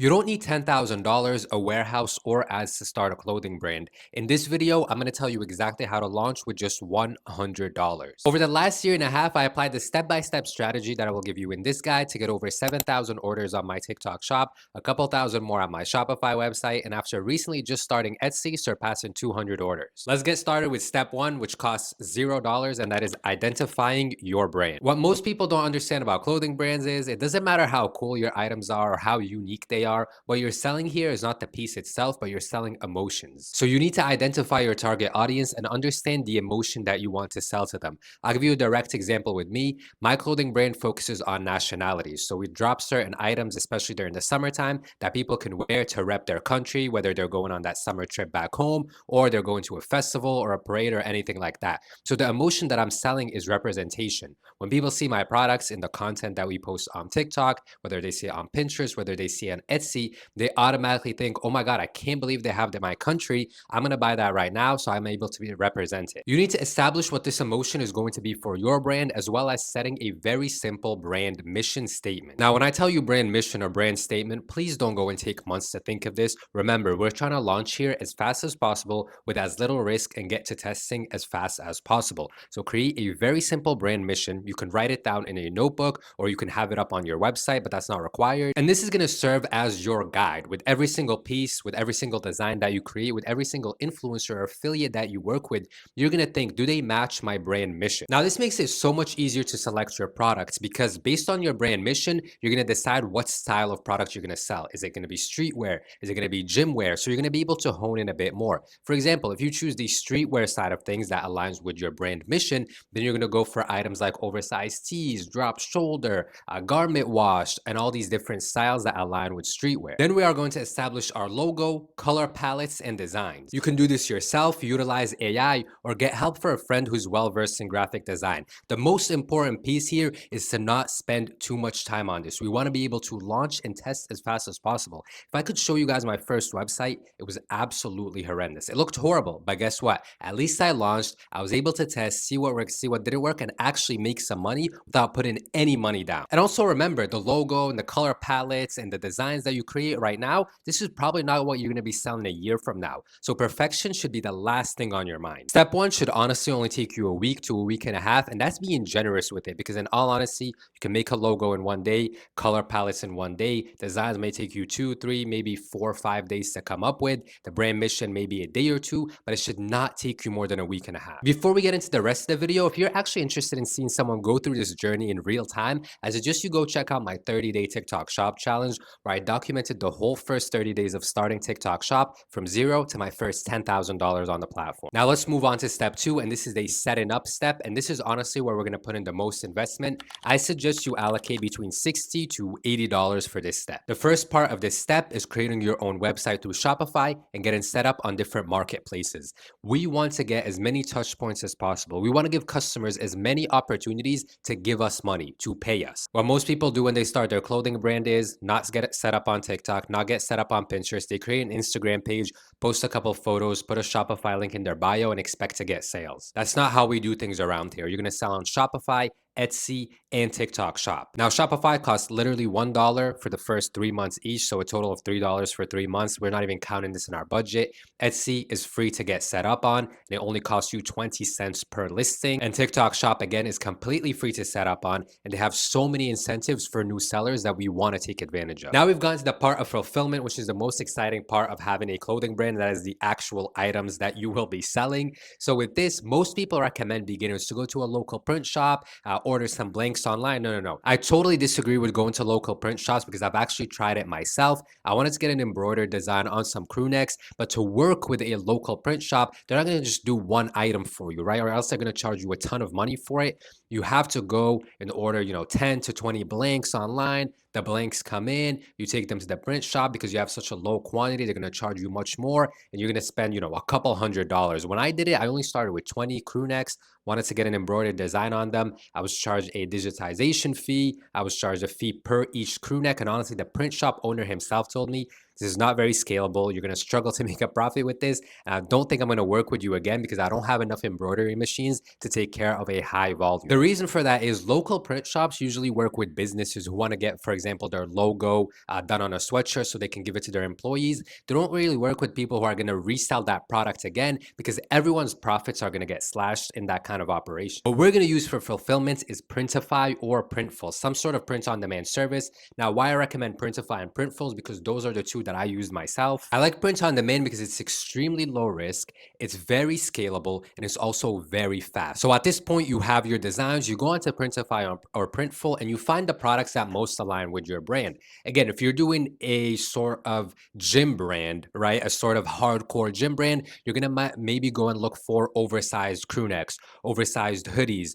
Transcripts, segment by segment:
You don't need $10,000, a warehouse, or ads to start a clothing brand. In this video, I'm going to tell you exactly how to launch with just $100. Over the last year and a half, I applied the step-by-step strategy that I will give you in this guide to get over 7,000 orders on my TikTok shop, a couple thousand more on my Shopify website, and after recently just starting Etsy, surpassing 200 orders. Let's get started with step one, which costs $0, and that is identifying your brand. What most people don't understand about clothing brands is it doesn't matter how cool your items are or how unique they are. What you're selling here is not the piece itself, but you're selling emotions. So you need to identify your target audience and understand the emotion that you want to sell to them. I'll give you a direct example with me. My clothing brand focuses on nationalities. So we drop certain items, especially during the summertime, that people can wear to rep their country, whether they're going on that summer trip back home or they're going to a festival or a parade or anything like that. So the emotion that I'm selling is representation. When people see my products in the content that we post on TikTok, whether they see it on Pinterest, whether they see it on Etsy, they automatically think, oh my God, I can't believe they have that in my country. I'm going to buy that right now so I'm able to be represented. You need to establish what this emotion is going to be for your brand, as well as setting a very simple brand mission statement. Now, when I tell you brand mission or brand statement, please don't go and take months to think of this. Remember, we're trying to launch here as fast as possible with as little risk and get to testing as fast as possible. So create a very simple brand mission. You can write it down in a notebook or you can have it up on your website, but that's not required. And this is going to serve as your guide with every single piece, with every single design that you create, with every single influencer or affiliate that you work with. You're going to think, do they match my brand mission? Now, this makes it so much easier to select your products because based on your brand mission, you're going to decide what style of product you're going to sell. Is it going to be streetwear? Is it going to be gym wear? So you're going to be able to hone in a bit more. For example, if you choose the streetwear side of things that aligns with your brand mission, then you're going to go for items like oversized tees, drop shoulder, garment wash, and all these different styles that align with streetwear. Then we are going to establish our logo, color palettes, and designs. You can do this yourself, utilize AI, or get help for a friend who's well-versed in graphic design. The most important piece here is to not spend too much time on this. We want to be able to launch and test as fast as possible. If I could show you guys my first website, it was absolutely horrendous. It looked horrible, but guess what? At least I launched, I was able to test, see what works, see what didn't work, and actually make some money without putting any money down. And also remember, the logo and the color palettes and the designs that you create right now, this is probably not what you're going to be selling a year from now. So perfection should be the last thing on your mind. Step one should honestly only take you a week to a week and a half, and that's being generous with it because in all honesty, you can make a logo in one day, color palettes in one day, designs may take you 2, 3, maybe 4 or 5 days to come up with, the brand mission maybe a day or two, but it should not take you more than a week and a half. Before we get into the rest of the video, if you're actually interested in seeing someone go through this journey in real time, I suggest you go check out my 30-day TikTok shop challenge where I documented the whole first 30 days of starting TikTok shop from zero to my first $10,000 on the platform. Now let's move on to step two, and this is a setting up step, and this is honestly where we're going to put in the most investment. I suggest you allocate between $60 to $80 for this step. The first part of this step is creating your own website through Shopify and getting set up on different marketplaces. We want to get as many touch points as possible. We want to give customers as many opportunities to give us money, to pay us. What most people do when they start their clothing brand is not get it set up on TikTok, not get set up on Pinterest. They create an Instagram page, post a couple photos, put a Shopify link in their bio, and expect to get sales. That's not how we do things around here. You're going to sell on Shopify, Etsy, and TikTok shop. Now, Shopify costs literally $1 for the first 3 months each, so a total of $3 for 3 months. We're not even counting this in our budget. Etsy is free to get set up on, and it only costs you 20 cents per listing. And TikTok shop, again, is completely free to set up on, and they have so many incentives for new sellers that we want to take advantage of. Now we've gotten to the part of fulfillment, which is the most exciting part of having a clothing brand. That is the actual items that you will be selling. So with this, most people recommend beginners to go to a local print shop, order some blanks online. No. I totally disagree with going to local print shops because I've actually tried it myself. I wanted to get an embroidered design on some crew necks, but to work with a local print shop, they're not going to just do one item for you, right? Or else they're going to charge you a ton of money for it. You have to go and order, 10 to 20 blanks online. The blanks come in, you take them to the print shop because you have such a low quantity, they're going to charge you much more, and you're going to spend, a couple $100s. When I did it, I only started with 20 crew necks, wanted to get an embroidered design on them. I was charged a digitization fee. I was charged a fee per each crew neck. And honestly, the print shop owner himself told me This is not very scalable. You're going to struggle to make a profit with this. And I don't think I'm going to work with you again because I don't have enough embroidery machines to take care of a high volume. The reason for that is local print shops usually work with businesses who want to get, for example, their logo done on a sweatshirt so they can give it to their employees. They don't really work with people who are going to resell that product again because everyone's profits are going to get slashed in that kind of operation. What we're going to use for fulfillment is Printify or Printful, some sort of print on demand service. Now, why I recommend Printify and Printful is because those are the two that I use myself. I like print on demand because it's extremely low risk, it's very scalable, and it's also very fast. So at this point, you have your designs, you go onto Printify or Printful, and you find the products that most align with your brand. Again, if you're doing a sort of gym brand, right, a sort of hardcore gym brand, you're gonna maybe go and look for oversized crew necks, oversized hoodies,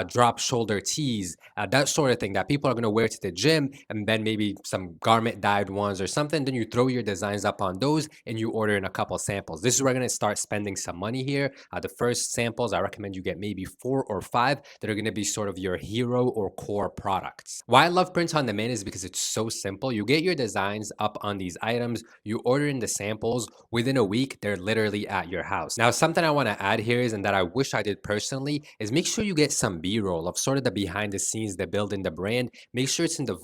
drop shoulder tees, that sort of thing that people are gonna wear to the gym, and then maybe some garment dyed ones or something. Then you throw your designs up on those and you order in a couple samples. This is where we're gonna start spending some money here. The first samples, I recommend you get maybe 4 or 5 that are gonna be sort of your hero or core products. Why I love print on demand is because it's so simple. You get your designs up on these items, you order in the samples, within a week, they're literally at your house. Now, something I wanna add here is, and that I wish I did personally, is make sure you get some B-roll of sort of the behind the scenes, the building the brand. Make sure it's in the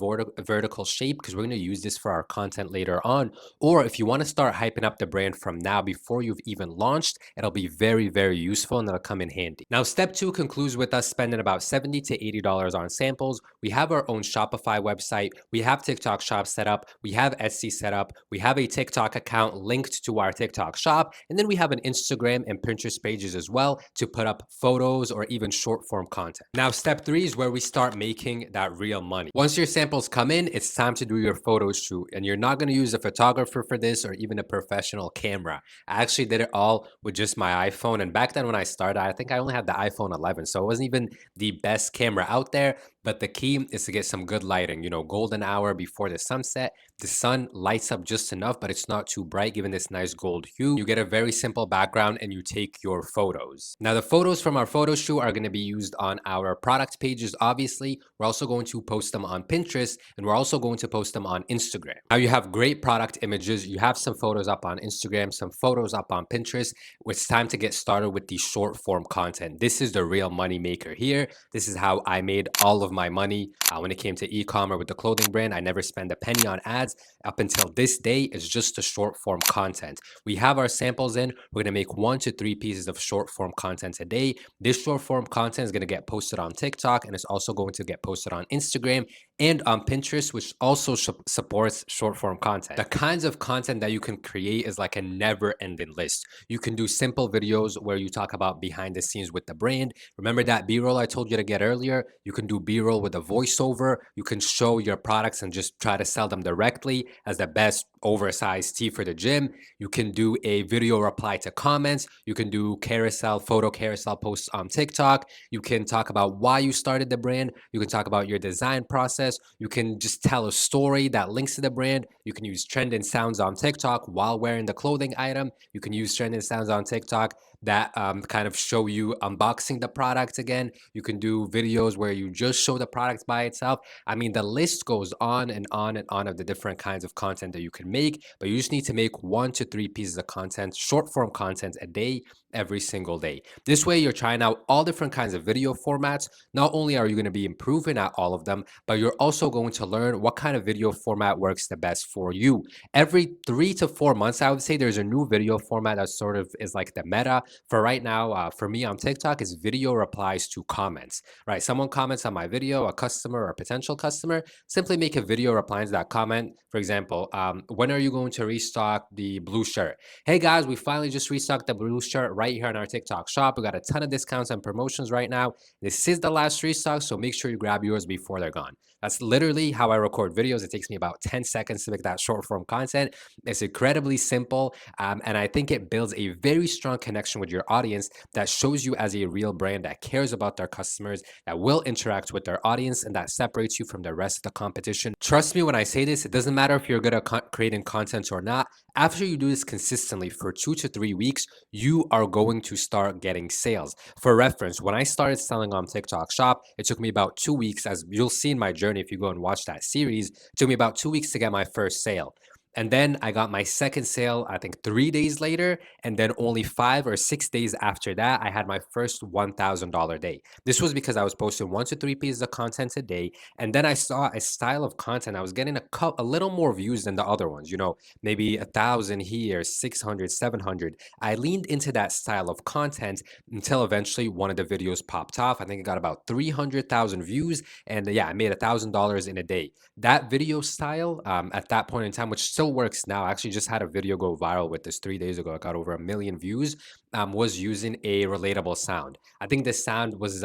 vertical shape because we're gonna use this for our content later on. Or if you wanna start hyping up the brand from now before you've even launched, it'll be very, very useful and it'll come in handy. Now, step 2 concludes with us spending about $70 to $80 on samples. We have our own Shopify website. We have TikTok shop set up. We have Etsy set up. We have a TikTok account linked to our TikTok shop. And then we have an Instagram and Pinterest pages as well to put up photos or even short form content. Now, step 3 is where we start making that real money. Once your samples come in, it's time to do your photo shoot. And you're not going to use a photographer for this or even a professional camera. I actually did it all with just my iPhone. And back then when I started, I think I only had the iPhone 11. So it wasn't even the best camera out there. But the key is to get some good lighting, you know, golden hour before the sunset. The sun lights up just enough, but it's not too bright, giving this nice gold hue. You get a very simple background and you take your photos. Now, the photos from our photo shoot are going to be used on our product pages, obviously. We're also going to post them on Pinterest, and we're also going to post them on Instagram. Now, you have great product images. You have some photos up on Instagram, some photos up on Pinterest. It's time to get started with the short form content. This is the real money maker here. This is how I made all of my money when it came to e-commerce with the clothing brand. I never spent a penny on ads up until this day. It's just the short form content. We have our samples in. We're going to make 1 to 3 pieces of short form content a day. This short form content is going to get posted on TikTok, and it's also going to get posted on Instagram and on Pinterest, which also supports short form content. The kinds of content that you can create is like a never ending list. You can do simple videos where you talk about behind the scenes with the brand. Remember that B-roll I told you to get earlier? You can do B-roll with a voiceover. You can show your products and just try to sell them directly as the best oversized tee for the gym. You can do a video reply to comments. You can do photo carousel posts on TikTok. You can talk about why you started the brand. You can talk about your design process. You can just tell a story that links to the brand. You can use trending sounds on TikTok while wearing the clothing item. You can use trending sounds on TikTok that kind of show you unboxing the product again. You can do videos where you just show the product by itself. I mean, the list goes on and on and on of the different kinds of content that you can make, but you just need to make 1 to 3 pieces of content, short form content a day, every single day. This way, you're trying out all different kinds of video formats. Not only are you going to be improving at all of them, but you're also going to learn what kind of video format works the best for you. Every 3 to 4 months, I would say there's a new video format that sort of is like the meta. For right now, for me on TikTok, is video replies to comments, right? Someone comments on my video, a customer or a potential customer, simply make a video replying to that comment. For example, when are you going to restock the blue shirt? Hey guys, we finally just restocked the blue shirt right here on our TikTok shop. We got a ton of discounts and promotions right now. This is the last restock, so make sure you grab yours before they're gone. That's literally how I record videos. It takes me about 10 seconds to make that short form content. It's incredibly simple, and I think it builds a very strong connection with your audience that shows you as a real brand that cares about their customers, that will interact with their audience, and that separates you from the rest of the competition. Trust me when I say this, it doesn't matter if you're good at creating content or not. After you do this consistently for 2 to 3 weeks, you are going to start getting sales. For reference, when I started selling on TikTok Shop, it took me about 2 weeks, as you'll see in my journey if you go and watch that series. It took me about 2 weeks to get my first sale. And then I got my second sale, I think 3 days later. And then only 5 or 6 days after that, I had my first $1,000 day. This was because I was posting 1 to 3 pieces of content a day. And then I saw a style of content. I was getting a little more views than the other ones, maybe 1,000 here, 600, 700. I leaned into that style of content until eventually one of the videos popped off. I think it got about 300,000 views. And yeah, I made $1,000 in a day. That video style at that point in time, which still works now, I actually just had a video go viral with this 3 days ago. It got over 1 million views, was using a relatable sound. I think the sound was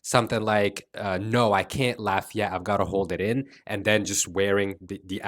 something like, no, I can't laugh yet. I've got to hold it in. And then just wearing the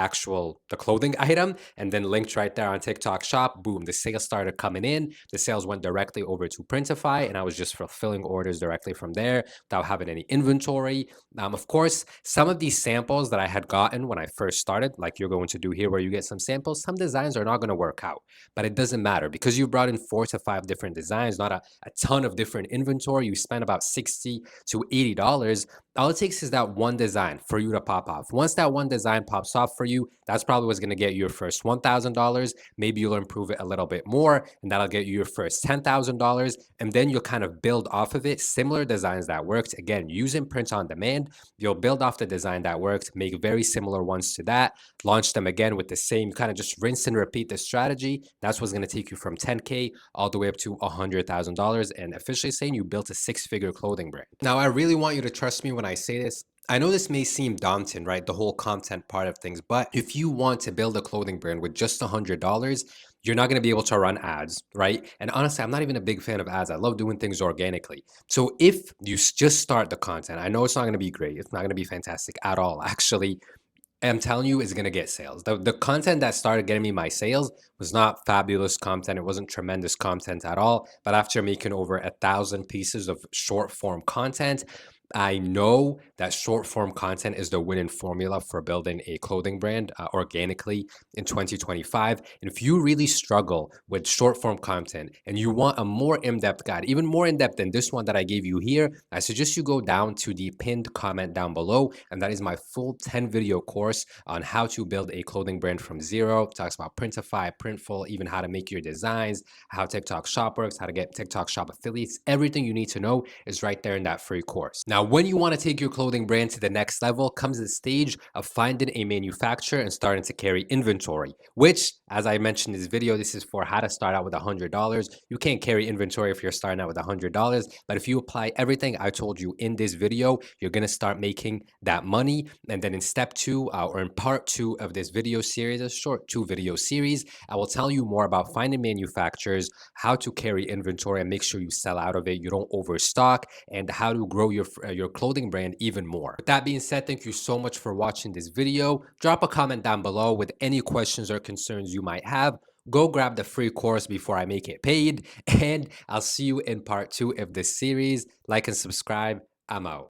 clothing item, and then linked right there on TikTok shop. Boom, the sales started coming in. The sales went directly over to Printify, and I was just fulfilling orders directly from there without having any inventory. Of course, some of these samples that I had gotten when I first started, like you're going to do here, where you get some samples, some designs are not going to work out, but it doesn't matter because you brought in 4 to 5 different designs, not a ton of different inventory. You spend about $60 to $80. All it takes is that one design for you to pop off. Once that one design pops off for you, that's probably what's going to get you your first $1,000. Maybe you'll improve it a little bit more, and that'll get you your first $10,000. And then you'll kind of build off of it. Similar designs that worked, again, using print on demand, you'll build off the design that worked, make very similar ones to that, launch them again with the same kind of just rinse and repeat the strategy. That's what's going to take you from 10K all the way up to $100,000 and officially saying you built a 6-figure clothing brand. Now, I really want you to trust me when I say this. I know this may seem daunting, right? The whole content part of things, but if you want to build a clothing brand with just $100, you're not going to be able to run ads, right? And honestly, I'm not even a big fan of ads. I love doing things organically. So if you just start the content, I know it's not going to be great. It's not going to be fantastic at all. Actually, I'm telling you, it's going to get sales. The content that started getting me my sales was not fabulous content. It wasn't tremendous content at all. But after making over 1,000 pieces of short form content, I know that short form content is the winning formula for building a clothing brand organically in 2025. And if you really struggle with short form content and you want a more in-depth guide, even more in-depth than this one that I gave you here, I suggest you go down to the pinned comment down below. And that is my full 10 video course on how to build a clothing brand from zero. It talks about Printify, Printful, even how to make your designs, how TikTok shop works, how to get TikTok shop affiliates. Everything you need to know is right there in that free course. Now, when you want to take your clothing brand to the next level comes the stage of finding a manufacturer and starting to carry inventory, which, as I mentioned in this video, this is for how to start out with $100. You can't carry inventory if you're starting out with $100, but if you apply everything I told you in this video, you're going to start making that money. And then in step 2 or in part 2 of this video series, a short 2-video series, I will tell you more about finding manufacturers, how to carry inventory and make sure you sell out of it, you don't overstock, and how to grow your clothing brand even more. With that being said, thank you so much for watching this video. Drop a comment down below with any questions or concerns you might have. Go grab the free course before I make it paid, and I'll see you in part 2 of this series. Like and subscribe. I'm out.